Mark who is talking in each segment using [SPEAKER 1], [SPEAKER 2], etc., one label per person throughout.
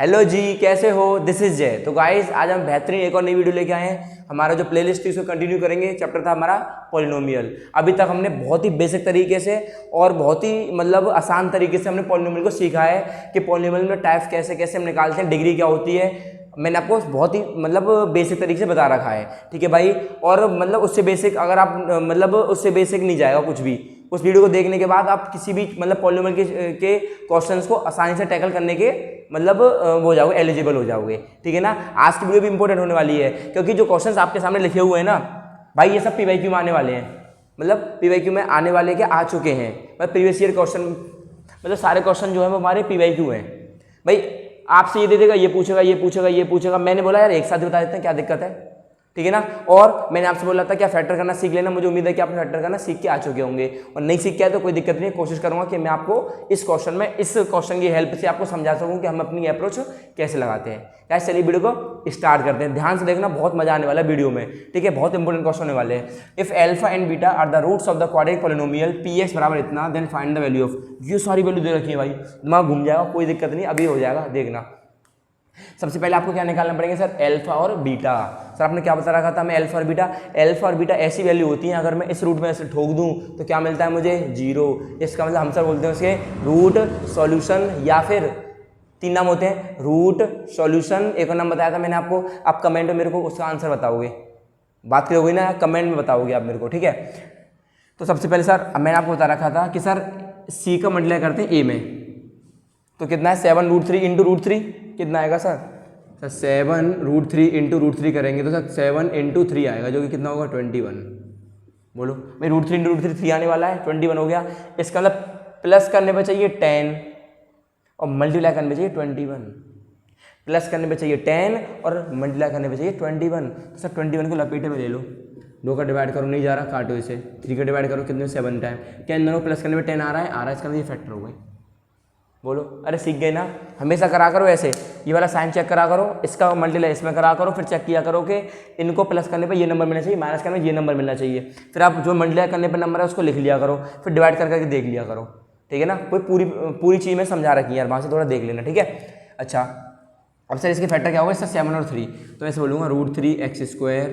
[SPEAKER 1] Hello जी, कैसे हो? This is जय। तो गाइस आज हम बेहतरीन एक और नई वीडियो लेके आए हैं। हमारा जो प्लेलिस्ट थी उसको कंटिन्यू करेंगे। चैप्टर था हमारा पॉलिनोमियल। अभी तक हमने बहुत ही बेसिक तरीके से और बहुत ही मतलब आसान तरीके से हमने पॉलिनोमियल को सीखा है कि पॉलिनोमियल में टाइप्स कैसे कैसे हम निकालते हैं, डिग्री क्या होती है। मैंने आपको बहुत ही मतलब बेसिक तरीके से बता रखा है, ठीक है भाई। और मतलब उससे बेसिक अगर आप मतलब उससे बेसिक नहीं जाएगा कुछ भी। उस वीडियो को देखने के बाद आप किसी भी मतलब पॉलिनोमियल के क्वेश्चंस को आसानी से टैकल करने के मतलब वो हो जाओगे, एलिजिबल हो जाओगे, ठीक है ना। आज की वीडियो भी इंपॉर्टेंट होने वाली है क्योंकि जो क्वेश्चंस आपके सामने लिखे हुए हैं ना भाई, ये सब पीवाईक्यू में आने वाले हैं। मतलब पीवाईक्यू में आने वाले के आ चुके हैं। मतलब प्रीवियस ईयर क्वेश्चन मतलब सारे क्वेश्चन जो है वो हमारे पीवाईक्यू हैं भाई। आपसे ये दे देगा, ये पूछेगा, ये पूछेगा, ये पूछेगा। मैंने बोला यार एक साथ बता देते हैं, क्या दिक्कत है, ठीक है ना। और मैंने आपसे बोला था क्या फैक्टर करना सीख लेना। मुझे उम्मीद है कि आप फैक्टर करना सीख के आ चुके होंगे, और नहीं सीख के आए तो कोई दिक्कत नहीं है। कोशिश करूंगा कि मैं आपको इस क्वेश्चन की हेल्प से आपको समझा सकूं कि हम अपनी अप्रोच कैसे लगाते हैं। गाइस चलिए वीडियो को स्टार्ट करते हैं। ध्यान से देखना, बहुत मजा आने वाला है वीडियो में, ठीक है। बहुत इंपॉर्टेंट क्वेश्चन होने वाले हैं। If alpha and beta are the roots of the quadratic polynomial px बराबर इतना, then find the value of. ये सारी वैल्यू दे रखी है भाई, दिमाग घूम जाएगा, कोई दिक्कत नहीं, अभी हो जाएगा, देखना। सबसे पहले आपको क्या निकालना पड़ेगा सर? अल्फा और बीटा। सर आपने क्या बता रखा था हमें? अल्फा और बीटा। अल्फा और बीटा ऐसी वैल्यू होती है, अगर मैं इस रूट में ऐसे ठोक दूं तो क्या मिलता है मुझे? 0। इसका मतलब हम सर बोलते हैं उसके रूट, सॉल्यूशन, या फिर 3 नाम होते हैं, रूट, सॉल्यूशन। एक और नाम बताया था मैंने आपको। आप कमेंट में मेरे को उसका आंसर बताओगे, बात करोगे ना, कमेंट में बताओगे आप मेरे को, ठीक है। तो सबसे पहले सर मैंने आपको बता रखा था कि सर सी का मल्टीप्लाई करते हैं ए में, तो कितना है? 7√3 इंटू √3 कितना आएगा सर? 7√3 इंटू √3 करेंगे तो सर 7 इंटू 3 आएगा, जो कि कितना होगा? 21। बोलो भाई, √3 इंटू √3 3 आने वाला है, 21 हो गया। इसका मतलब प्लस करने पे चाहिए 10 और मल्टीप्लाई करने पे चाहिए 21। प्लस करने पे चाहिए 10 और मल्टीप्लाई करने पे चाहिए 21। तो सर 21 को लपेटे में ले लो, 2 का डिवाइड करो, नहीं जा रहा, काटो इसे। 3 का डिवाइड करो, कितने? 7 टाइम। क्या इन दोनों प्लस करने में 10 आ रहा है? इसका मतलब ये फैक्टर हो गई। बोलो, अरे सीख गए ना। हमेशा करा करो ऐसे, ये वाला साइन चेक करा करो, इसका मल्टीप्लाई इसमें करा करो, फिर चेक किया करो कि इनको प्लस करने पे ये नंबर मिलना चाहिए, माइनस करने पे ये नंबर मिलना चाहिए। फिर आप जो मल्टीप्लाई करने पे नंबर है उसको लिख लिया करो, फिर डिवाइड कर करके देख लिया करो, ठीक है ना। कोई पूरी चीज़ में समझा रखी है यार, वहाँ से थोड़ा देख लेना, ठीक है। अच्छा, अब सर इसके फैक्टर क्या होगा? इसका 7 और 3, तो ऐसे बोलूँगा √3x²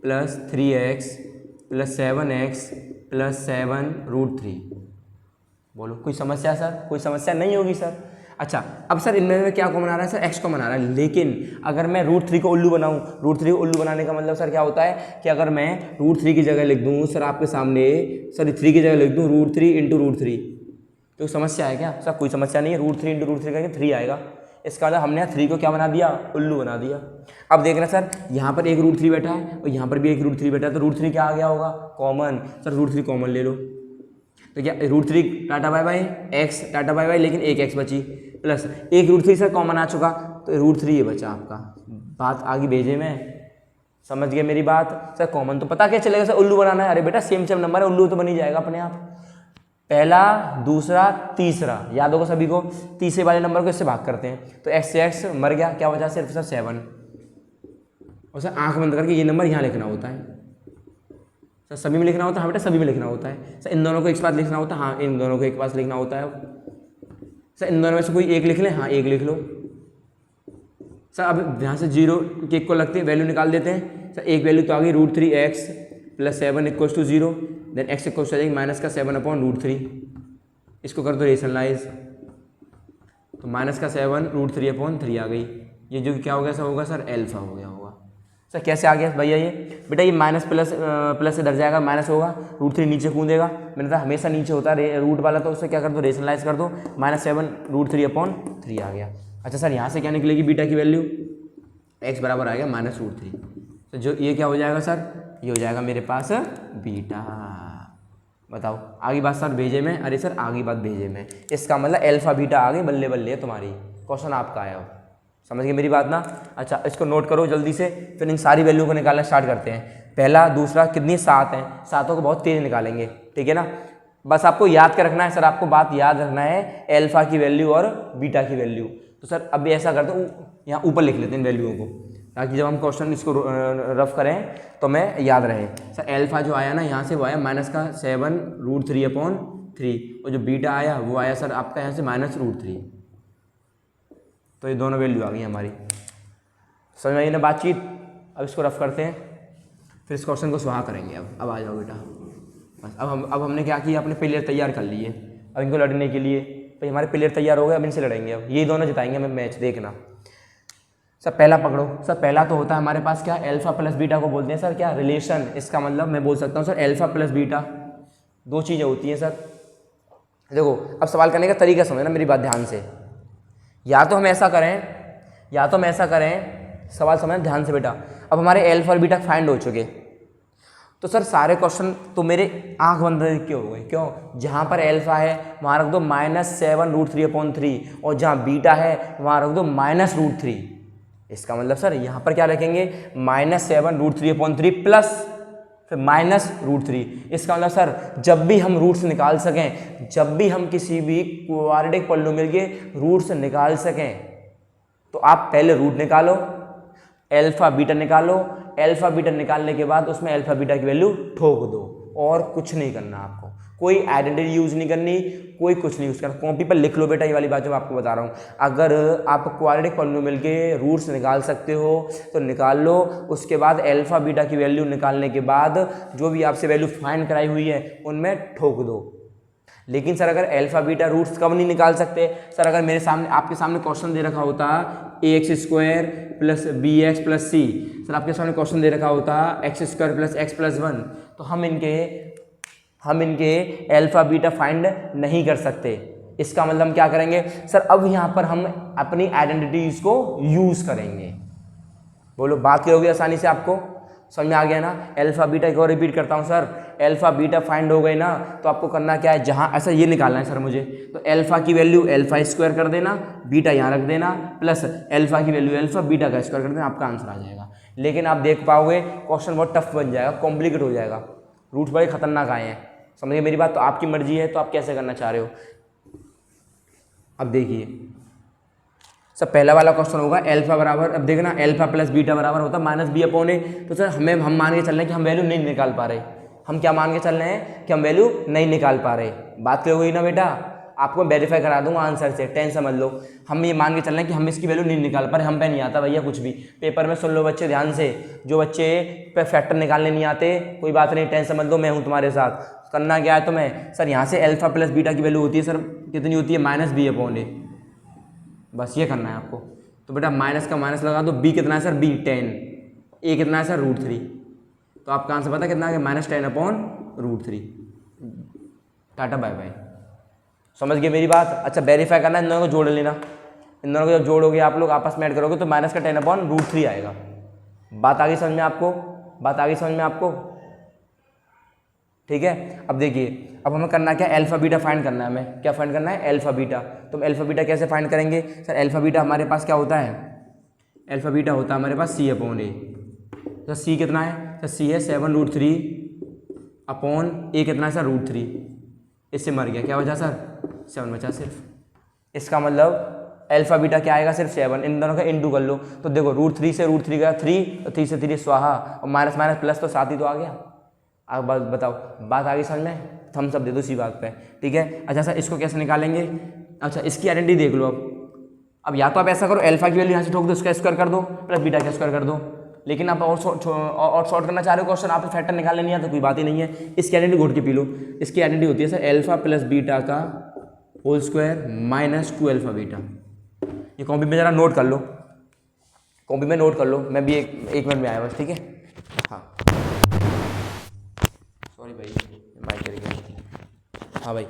[SPEAKER 1] plus 3x plus 7x plus 7√3। बोलो, कोई समस्या सर? कोई समस्या नहीं होगी सर। अच्छा, अब सर इनमें क्या कॉमन आ रहा है सर? x कॉमन आ रहा है, लेकिन अगर मैं √3 को उल्लू बनाऊं, √3 को उल्लू बनाने का मतलब सर क्या होता है कि अगर मैं √3 की जगह लिख दूं सर आपके सामने, सर 3 की जगह लिख दूं √3 इंटू √3, तो समस्या है क्या सर? कोई समस्या नहीं है। √3 इंटू √3 करके 3 आएगा। इसका मतलब हमने 3 को क्या बना दिया? उल्लू बना दिया। अब देखना सर, यहाँ पर एक √3 बैठा है और यहाँ पर भी एक √3 बैठा है, तो √3 क्या आ गया होगा? कॉमन। सर √3 कॉमन ले लो, तो क्या √3 tata bye bye, x tata bye bye, लेकिन एक x बची, प्लस एक √3 सर कॉमन आ चुका, तो √3 ये बचा आपका। बात आगे भेजे में, समझ गए मेरी बात? सर कॉमन तो पता क्या चलेगा सर? उल्लू बनाना है। अरे बेटा सेम नंबर है, उल्लू तो बन ही जाएगा अपने आप। पहला, दूसरा, तीसरा, याद होगा सभी को। तीसरे वाले नंबर को इससे भाग करते हैं, तो x से x मर गया, क्या बचा? सिर्फ सर 7। और सर आँख बंद करके ये नंबर यहाँ लिखना होता है। सर सभी में लिखना होता है? हाँ बेटा सभी में लिखना होता है। सर इन दोनों को एक साथ लिखना होता है? हाँ इन दोनों को एक पास लिखना होता है। सर इन दोनों में से कोई एक लिख लें? हाँ एक लिख लो। सर अब यहाँ से 0 के को लगते हैं, वैल्यू निकाल देते हैं। सर एक वैल्यू तो आ गई √3x plus 7 = 0, then x equal to minus का 7/√3। इसको कर दो रेशनलाइज, तो माइनस का 7 √3/3 आ गई। ये जो क्या हो गया सर? होगा सर अल्फा हो गया होगा। सर कैसे आ गया भैया ये? बेटा ये माइनस प्लस से डर जाएगा, माइनस होगा, √3 नीचे कूदेगा। मैंने कहा हमेशा नीचे होता है रूट वाला, तो उससे क्या कर दो? रेशनलाइज कर दो, -7 √3/3 आ गया। अच्छा सर यहाँ से क्या निकलेगी बीटा की वैल्यू? x बराबर आ गया -√3। तो जो ये क्या हो जाएगा सर? ये हो जाएगा मेरे पास बीटा। बताओ आगे बात सर भेजे में? अरे सर आगे बात भेजे में, इसका मतलब अल्फा बीटा आ गई, बल्ले बल्ले है तुम्हारी। क्वेश्चन आपका आया हो, समझ गए मेरी बात ना? अच्छा इसको नोट करो जल्दी से, फिर इन सारी वैल्यू को निकालना स्टार्ट करते हैं। पहला, दूसरा, कितनी? 7 हैं। 7 को बहुत तेज निकालेंगे, ठीक है ना। बस आपको याद कर रखना है सर, आपको बात याद रखना है, अल्फा की वैल्यू और बीटा की वैल्यू। तो सर अब ऐसा करते हैं, यहाँ ऊपर लिख लेते हैं इन वैल्यूओं को, ताकि जब हम क्वेश्चन इसको रफ करें तो मैं याद रहे। सर अल्फा जो आया ना यहाँ से, वो आया माइनस का 7 √3/3, और जो बीटा आया वो आया सर आपका यहाँ से -√3। तो ये दोनों वैल्यू आ गई हमारी। समझ में आई ना बातचीत। अब इसको रफ करते हैं, फिर इस क्वेश्चन को सुहा करेंगे। अब आ जाओ बेटा। बस अब हमने क्या किया, अपने प्लेयर तैयार कर लिए। अब इनको लड़ने के लिए भाई हमारे प्लेयर तैयार हो गए, अब इनसे लड़ेंगे। अब ये दोनों जिताएंगे हमें मैच, देखना। सर पहला पकड़ो। सर पहला तो होता है हमारे पास क्या, अल्फा प्लस बीटा को बोलते हैं सर क्या, रिलेशन। इसका मतलब मैं बोल सकता हूँ सर अल्फा प्लस बीटा, दो चीज़ें होती हैं सर। देखो अब सवाल करने का तरीका समझना मेरी बात ध्यान से। या तो हम ऐसा करें, सवाल समझना ध्यान से बेटा। अब हमारे अल्फा और बीटा फाइंड हो चुके, तो सर सारे क्वेश्चन तो मेरे आंख बंद क्यों हो गए, क्यों? जहाँ पर अल्फा है वहाँ रख दो -7√3/3, और जहाँ बीटा है वहाँ रख दो -√3। इसका मतलब सर यहाँ पर क्या रखेंगे, -7√3/3 प्लस फिर -√3। इसका मतलब सर जब भी हम रूट्स निकाल सकें, जब भी हम किसी भी क्वाड्रेटिक पॉलिनोमियल के रूट्स निकाल सकें, तो आप पहले रूट निकालो, अल्फा बीटा निकालो, अल्फा बीटा निकालने के बाद उसमें अल्फा बीटा की वैल्यू ठोक दो, और कुछ नहीं करना आपको, कोई आइडेंटिटी यूज़ नहीं करनी, कोई कुछ नहीं यूज़ करना। कॉपी पर लिख लो बेटा, ये वाली बात जो मैं आपको बता रहा हूँ। अगर आप क्वाड्रेटिक पॉलिनोमियल के रूट्स निकाल सकते हो तो निकाल लो, उसके बाद अल्फा बीटा की वैल्यू निकालने के बाद जो भी आपसे वैल्यू फाइंड कराई हुई है उनमें ठोक दो। लेकिन सर अगर अल्फा बीटा रूट्स कब नहीं निकाल सकते, सर अगर मेरे सामने आपके सामने क्वेश्चन दे रखा होता ax² + bx + c, सर आपके सामने क्वेश्चन दे रखा होता x² + x + 1, तो हम इनके अल्फा बीटा फाइंड नहीं कर सकते। इसका मतलब हम क्या करेंगे सर, अब यहाँ पर हम अपनी आइडेंटिटीज को यूज़ करेंगे। बोलो बात क्या होगी आसानी से, आपको समझ में आ गया ना? अल्फा बीटा को रिपीट करता हूँ सर, अल्फा बीटा फाइंड हो गई ना, तो आपको करना क्या है, जहाँ ऐसा ये निकालना है सर मुझे, तो अल्फा की वैल्यू अल्फा² कर देना, बीटा यहाँ रख देना, प्लस अल्फा की वैल्यू अल्फा, बीटा का स्क्वायर कर देना, आपका आंसर आ जाएगा। लेकिन आप देख पाओगे क्वेश्चन बहुत टफ बन जाएगा, कॉम्प्लिकेट हो जाएगा, रूट्स बड़े खतरनाक आए हैं। समझिए मेरी बात, तो आपकी मर्जी है, तो आप कैसे करना चाह रहे हो। अब देखिए सर पहला वाला क्वेश्चन होगा अल्फा बराबर, अब देखना अल्फा प्लस बीटा बराबर होता -b/a, तो सर हम मान के चल रहे हैं कि हम वैल्यू नहीं निकाल पा रहे। हम क्या मान के चल रहे हैं कि हम वैल्यू नहीं निकाल पा रहे। बात क्लियर हुई ना बेटा? आपको वेरीफाई करा दूंगा आंसर से, टेंशन समझ लो। हम ये मान के चल रहे हैं कि हम इसकी वैल्यू नहीं निकाल पा रहे, हम पे नहीं आता भैया कुछ भी। पेपर में सुन लो बच्चे ध्यान से, जो बच्चे पे फैक्टर निकालने नहीं आते, कोई बात नहीं, टेंशन समझ लो, मैं हूँ तुम्हारे साथ। करना क्या है तुम्हें सर, यहाँ से अल्फा प्लस बीटा की वैल्यू होती है सर, कितनी होती है, -b/a, बस ये करना है आपको। तो बेटा माइनस का माइनस लगा दो, b कितना है सर, b 10, a कितना है सर, √3, तो आपका आंसर पता कितना है, -10/√3। Tata bye bye. समझ गए मेरी बात? अच्छा वेरीफाई करना, इन दोनों को जोड़ लेना, इन दोनों को जब जोड़ोगे आप लोग आपस में ऐड करोगे तो -10/√3 आएगा। बात आ गई समझ में आपको? बात आ गई समझ में आपको? ठीक है। अब देखिए, अब हमें करना क्या, अल्फा बीटा फाइंड करना है। हमें क्या फाइंड करना है, अल्फा बीटा। तो हम अल्फा बीटा कैसे फाइंड करेंगे सर? अल्फा बीटा हमारे पास क्या होता है, अल्फा बीटा होता है हमारे पास c/a। सर c कितना है सर, c है 7√3/a, कितना है सर, √3। इससे मर गया, क्या बचा सर, 7 बचा सिर्फ। इसका मतलब अल्फा बीटा क्या आएगा, सिर्फ 7। इन दोनों का इंटू कर लो, तो देखो √3 से √3 गया 3, तो 3 से 3 स्वाहा, और माइनस माइनस प्लस तो 7 ही तो आ गया। अब बात बताओ, बात आ गई समझ में? थम्स अप दे दो इसी बात पे, ठीक है। अच्छा सर इसको कैसे निकालेंगे, अच्छा इसकी आइडेंटिटी देख लो। अब या तो आप ऐसा करो, अल्फा की वैल्यू यहाँ से ठोक दो, उसका स्क्वायर कर दो, प्लस बीटा का स्क्वायर कर दो। लेकिन आप और शॉर्ट करना चाह रहे हो क्वेश्चन, आप फैक्टर निकालने नहीं आता तो कोई बात ही नहीं है, इसकी आइडेंटिटी घोट के पी लो। इसकी आइडेंटिटी होती है सर अल्फा प्लस बीटा का होल स्क्वायर -2 बीटा। ये कॉपी में ज़रा नोट कर लो, कॉपी में नोट कर लो, मैं भी एक मिनट में आया बस, ठीक है। हाँ सॉरी भाई, माइक गिर गया। हाँ भाई,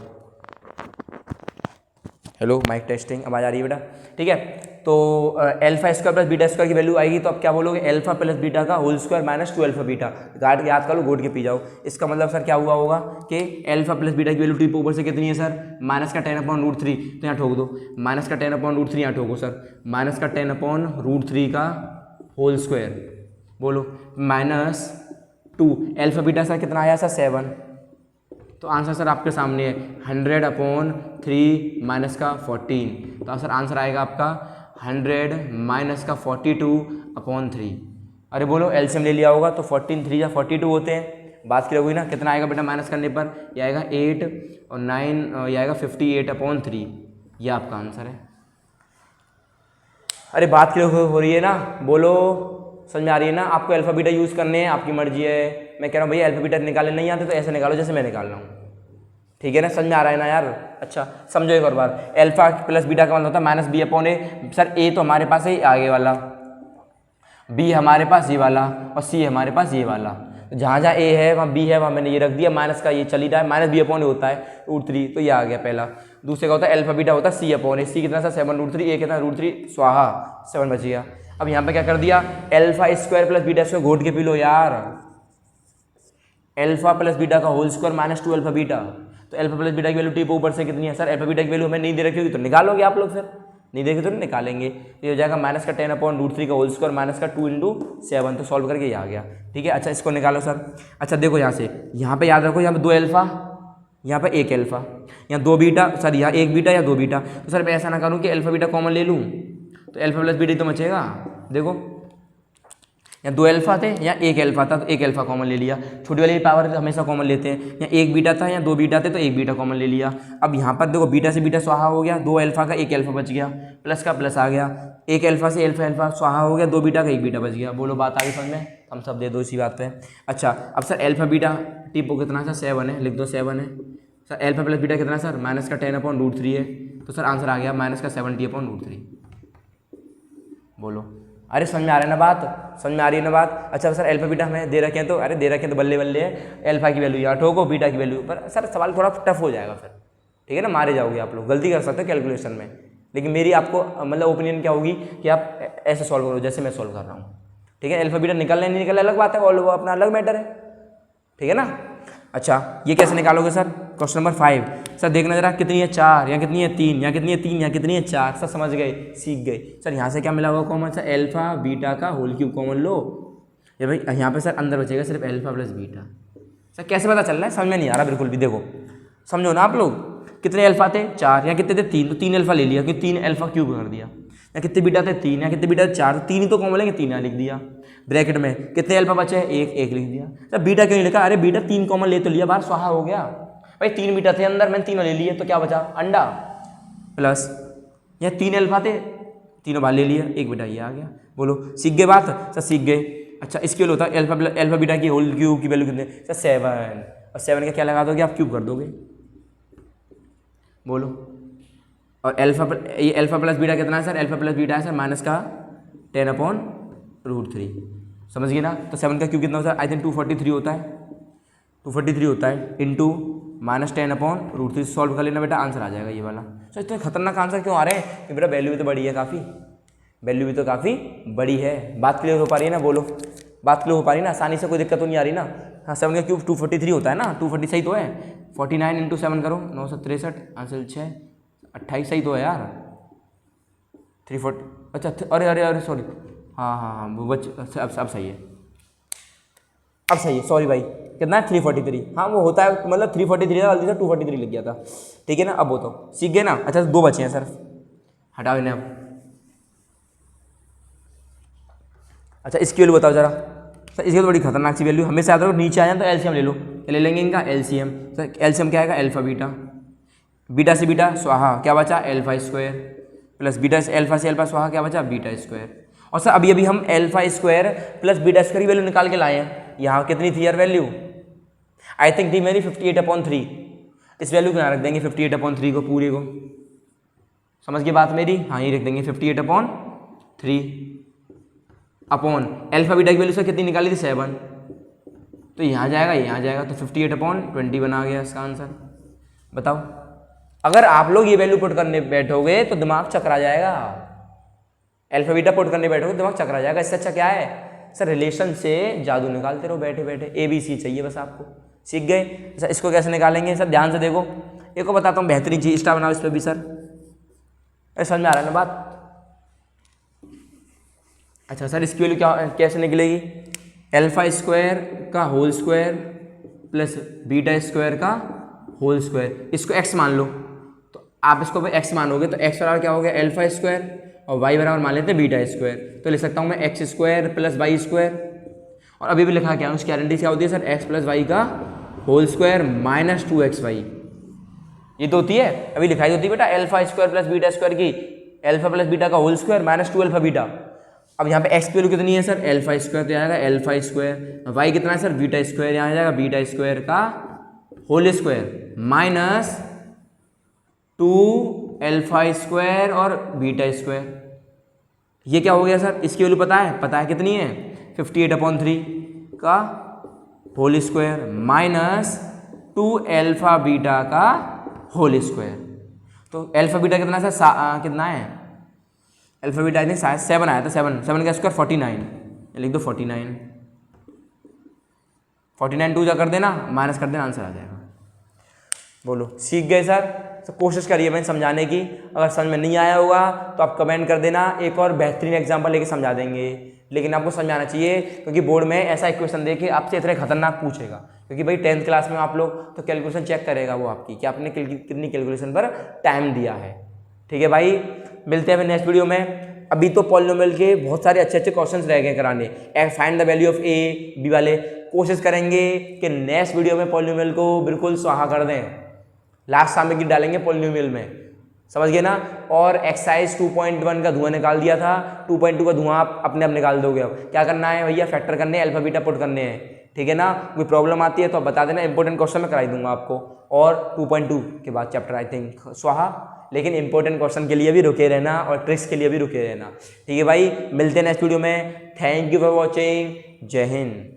[SPEAKER 1] हेलो माइक टेस्टिंग, आवाज़ आ रही है बेटा? ठीक है। तो अल्फा² प्लस बीटा स्क्वायर की वैल्यू आएगी, तो आप क्या बोलोगे, अल्फा प्लस बीटा का होल स्क्वायर -2 बीटा। याद कर लो, घोट के पी जाओ। इसका मतलब सर क्या हुआ होगा कि अल्फा प्लस बीटा की वैल्यू ऊपर से कितनी है सर, -10/√3, तो यहाँ ठोक दो, -10/√3 यहाँ ठोको सर, -10/√3 का होल स्क्वायर, बोलो -2, अल्फा बीटा सर कितना आया सर, 7। तो आंसर सर आपके सामने है 100/3 -14, तो सर आंसर आएगा आपका 100 - 42/3। अरे बोलो एलसीएम ले लिया होगा तो 14 3 या 42 होते हैं। बात क्लियर हुई ना? कितना आएगा बेटा माइनस करने पर, ये आएगा 8 और 9, ये आएगा 58/3। ये आपका आंसर है। अरे बात क्यों हो रही है ना, बोलो, समझ में आ रही है ना? आपको अल्फा बीटा यूज़ करने हैं, आपकी मर्जी है। मैं कह रहा हूँ भैया अल्फा बीटा निकालने नहीं आते तो ऐसे निकालो जैसे मैं निकाल रहा हूँ, ठीक है ना? समझ में आ रहा है ना यार? अच्छा समझो एक और बार, अल्फा प्लस बीटा का मतलब होता है माइनस बी अपॉन ए। सर ए तो हमारे पास है आगे वाला, बी हमारे पास ये वाला, और सी हमारे पास ये वाला। तो जहाँ जहाँ ए है वहाँ बी है, वहाँ मैंने ये रख दिया, माइनस का ये चल ही रहा है, माइनस बी अपॉन ए होता है √3, तो ये आ गया पहला। दूसरे का होता है अल्फा बीटा होता है सी अपॉन ए, सी कितना सा 7√3, ए कितना √3, स्वाहा 7 बच गया। अब यहाँ पे क्या कर दिया, alpha square plus beta square घोट के पी लो यार, अल्फा प्लस बीटा का whole square minus 2 alpha beta. तो अल्फा प्लस बीटा की वैल्यू टी ऊपर से कितनी है सर? अल्फा बीटा की वैल्यू हमें नहीं दे रखी होगी तो निकालोगे आप लोग, फिर नहीं देखे तो नहीं निकालेंगे। ये हो जाएगा माइनस का 10/√3 का होल स्क्वायर माइनस का 2 × 7, तो सॉल्व करके ये आ गया, ठीक है। अच्छा इसको निकालो सर। अच्छा देखो यहाँ से, यहाँ पे याद रखो, यहाँ पे 2 अल्फा, यहाँ पे 1 अल्फा, यहाँ 2 बीटा, सर यहाँ 1 बीटा या 2 बीटा। तो सर मैं ऐसा ना करूँ कि अल्फा बीटा कॉमन ले लूँ, तो अल्फा प्लस बीटा तो बचेगा। देखो यहाँ 2 अल्फा थे, यहाँ 1 अल्फा था, तो 1 अल्फा कॉमन ले लिया। छोटी वाली पावर हमेशा कॉमन लेते हैं, यहाँ 1 बीटा था, यहाँ 2 बीटा थे, तो 1 बीटा कॉमन ले लिया। अब यहाँ पर देखो बीटा से बीटा स्वाहा हो गया, 2 अल्फा का 1 अल्फा बच गया, प्लस का प्लस आ गया, 1 अल्फा से अल्फा स्वाहा हो गया, 2 बीटा का 1 बीटा बच गया। बोलो बात आ गई समझ में? हम सब दे दो इसी बात पे। अच्छा अब सर अल्फा बीटा टिपो कितना सर? 7 है, लिख दो 7 है। सर अल्फा प्लस बीटा कितना सर? माइनस का 10/√3 है, तो सर आंसर आ गया माइनस का 70/√3। बोलो अरे समझ में आ रहा है ना बात? समझ में आ रही है ना बात? अच्छा सर अल्फा बीटा हमें दे रखे हैं, तो अरे दे रखे हैं तो बल्ले बल्ले है, अल्फा की वैल्यू यहाँ ठोको, बीटा की वैल्यू पर। सर सवाल थोड़ा टफ हो जाएगा फिर, ठीक है ना? मारे जाओगे आप लोग, गलती कर सकते हो कैलकुलेशन में, लेकिन मेरी आपको मतलब ओपिनियन क्या होगी कि आप ऐसे सॉल्व करो जैसे मैं सॉल्व कर रहा हूँ, ठीक है? अल्फा बीटा निकलना नहीं निकलना अलग बात है, और वो अपना अलग मैटर है, ठीक है ना? अच्छा ये कैसे निकालोगे सर? क्वेश्चन नंबर 5 सर देखना जरा, कितनी है 4, यहाँ कितनी है 3, यहाँ कितनी है 3, यहाँ कितनी है 4। सर समझ गए, सीख गए। सर यहाँ से क्या मिला होगा कॉमन? सर अल्फा बीटा का होल क्यूब कॉमन लो, ये भाई यहाँ पे सर अंदर बचेगा सिर्फ अल्फा प्लस बीटा। सर कैसे पता चल रहा है? समझ में नहीं आ रहा बिल्कुल भी। देखो समझो ना आप लोग, कितने अल्फा थे? 4, यहाँ कितने थे? 3, तो 3 अल्फा ले लिया, क्योंकि 3 अल्फा क्यूब कर दिया। यहाँ कितने बीटा थे? 3, यहाँ कितने बीटा थे? 4, 3 ही तो कॉमन लेंगे, 3 यहाँ लिख दिया। ब्रैकेट में कितने अल्फा बचे? 1 लिख दिया। सर बीटा क्यों नहीं लिखा? अरे बीटा 3 कॉमन ले तो लिया, बाहर स्वाहा हो गया भाई, 3 बीटा थे अंदर, मैंने 3 ले लिए, तो क्या बचा? अंडा प्लस, यहाँ 3 अल्फा थे, तीनों बाहर ले लिया, 1 बीटा ये आ गया। बोलो सीख गए बात? सर सीख गए। अच्छा इसके लिए होता है अल्फा बीटा की होल क्यूब की वैल्यू कितने? सर 7, और 7 का क्या लगा दोगे आप? क्यूब कर दोगे। बोलो और ये अल्फा प्लस बीटा कितना है सर? अल्फा प्लस बीटा है सर माइनस का 10/√3, समझ गए ना? तो 7 का क्यूब कितना होता है? आई थिंक 243 होता है, 243 होता है इंटू माइनस 10/√3। सॉल्व कर लेना बेटा, आंसर आ जाएगा ये वाला। सर इतने खतरनाक आंसर क्यों आ रहे हैं? बेटा वैल्यू भी तो बड़ी है काफ़ी, वैल्यू भी तो काफ़ी बड़ी है। बात क्लियर हो पा रही है ना? बोलो बात क्लियर हो पा रही है ना? आसानी से कोई दिक्कत तो नहीं आ रही ना? हाँ 7 का क्यूब 243 होता है ना? 240 सही तो है। 49 × 7 करो, 9 से 63, आंसर 6, 28 सही तो है यार। 340, अच्छा अरे अरे अरे सॉरी, हाँ वो बच, अब सही है, अब सही है, सॉरी भाई। कितना है? 343। हाँ वो होता है, मतलब 343 था, गलती से 243 लिख गया था, ठीक है ना? अब वो तो सीख गए ना? अच्छा 2 बचे हैं सर, हटाओ इन्हें अब। अच्छा इसकी वैल्यू बताओ जरा। सर इसकी तो बड़ी खतरनाक सी वैल्यू, हमेशा याद रखो, नीचे आ जाए तो एलसीएम ले लो, ले लेंगे इनका एलसीएम। सर एलसीएम क्या आएगा? अल्फा बीटा, बीटा से बीटा स्वाहा, क्या बचा? अल्फा स्क्वायर, प्लस बीटा से अल्फा स्वाहा, क्या बचा? Beta square. और सर अभी हम alpha square plus beta square की वैल्यू निकाल के लाए हैं। यहाँ कितनी थी यार वैल्यू? आई थिंक थी मेरी 58/3। इस वैल्यू को यहाँ रख देंगे 58/3 को, पूरे को, समझ गए बात मेरी? हाँ ये रख देंगे 58/3 अपॉन अल्फा बीटा की वैल्यू से कितनी निकाली थी? 7, तो यहाँ जाएगा, यहाँ जाएगा, तो 58/20 बना गया इसका आंसर। बताओ अगर आप लोग ये वैल्यू पुट करने बैठोगे तो दिमाग चकरा जाएगा, अल्फा बीटा पुट करने बैठोगे दिमाग चकरा जाएगा। इससे अच्छा क्या है सर? रिलेशन से जादू निकालते रहो बैठे बैठे, ABC चाहिए बस आपको, सीख गए? सर इसको कैसे निकालेंगे सर? ध्यान से देखो, एक को बताता हूँ, बेहतरीन चीज, स्टार बनाओ इस पर भी सर। अरे समझ में आ रहा है ना बात? अच्छा सर इसकी वैल्यू क्या कैसे निकलेगी? अल्फा स्क्वायर का whole square plus beta square का होल स्क्वायर, इसको x मान लो, तो आप इसको x मानोगे तो x बराबर क्या हो गया? अल्फा स्क्वायर, और y बराबर मान लेते हैं बीटा स्क्वायर, तो लिख सकता हूँ मैं x square plus Y square. और अभी भी लिखा क्या है, उसकी गारंटी क्या होती है सर? x प्लस वाई का होल स्क्वायर माइनस 2xy, ये तो होती है, अभी लिखाई होती है बेटा alpha square plus beta square की अल्फा प्लस बीटा का whole square minus 2 alpha beta. अब यहाँ पे एक्स की वैल्यू कितनी है सर, अल्फा स्क्वायर, तो यहाँ आएगा अल्फा स्क्वायर। वाई कितना है सर, बीटा स्क्वायर, यहाँ आ जाएगा बीटा स्क्वायर का whole square minus 2 alpha square और बीटा स्क्वायर। ये क्या हो गया सर, इसकी वैल्यू पता है कितनी है, 58/3 का whole square minus 2 alpha beta का होल स्क्वायर। तो अल्फा बीटा कितना है सर, कितना है अल्फा बीटा, नहीं शायद 7 आया था, 7 का स्क्वायर 49, लिख दो 49 2 जा कर देना, माइनस कर देना, आंसर आ जाएगा। बोलो सीख गए सर? तो कोशिश करिए मैंने समझाने की, अगर समझ में नहीं आया होगा तो आप कमेंट कर देना, एक और बेहतरीन एग्जांपल लेके समझा देंगे। लेकिन आपको समझ आना चाहिए, क्योंकि बोर्ड में ऐसा क्वेश्चन दे के आपसे इतने खतरनाक पूछेगा, क्योंकि भाई 10th क्लास में आप लोग तो कैलकुलेशन चेक करेगा वो आपकी कि आपने कितनी कैलकुलेशन पर टाइम दिया है। ठीक है भाई, मिलते हैं नेक्स्ट वीडियो में। अभी तो पॉलिनोमियल के बहुत सारे अच्छे अच्छे क्वेश्चंस रह गए कराने, find the value of A B वाले। कोशिश करेंगे कि नेक्स्ट वीडियो में पॉलिनोमियल को बिल्कुल स्वाहा कर दें, लास्ट सामग्री डालेंगे पॉलिनोमियल में, समझ गए ना। और एक्सरसाइज 2.1 का धुआं निकाल दिया था, 2.2 का धुआं आप अपने आप निकाल दोगे। अब क्या करना है भैया, फैक्टर करने हैं, अल्फा बीटा पुट करने हैं, ठीक है ना। कोई प्रॉब्लम आती है तो आप बता देना, इंपॉर्टेंट क्वेश्चन में कराई दूंगा आपको। और 2.2 के बाद चैप्टर आई थिंक स्वाहा, लेकिन इंपॉर्टेंट क्वेश्चन के लिए भी रुके रहना और ट्रिक्स के लिए भी रुके रहना। ठीक है भाई, मिलते हैं नेक्स्ट वीडियो में। थैंक यू फॉर वॉचिंग, जय हिंद।